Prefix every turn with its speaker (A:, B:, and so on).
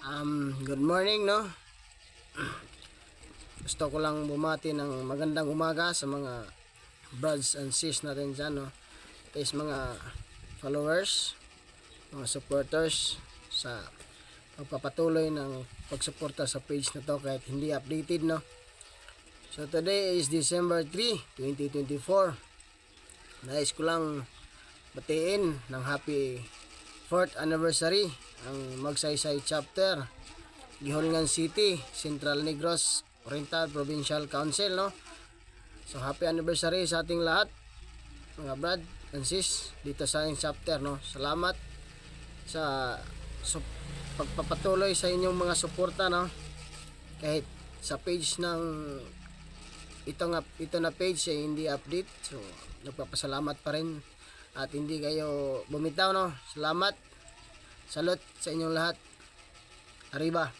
A: Good morning, no? Gusto ko lang bumati ng magandang umaga sa mga brothers and sis natin dyan, no? Is mga followers, mga supporters sa pagpapatuloy ng pagsuporta sa page na to kahit hindi updated, no? So today is December 3, 2024. Nais ko lang batiin ng happy 4th anniversary ang Magsaysay Chapter, Giholngan City, Central Negros Oriental Provincial Council, no? So happy anniversary sa ating lahat, mga brad and sis dito sa ating chapter, no? Salamat sa pagpapatuloy sa inyong mga suporta, no? Kahit sa page ng ito na page ay hindi update, so nagpapasalamat pa rin at hindi kayo bumitaw, no? Salamat, salute sa inyong lahat. Arriba.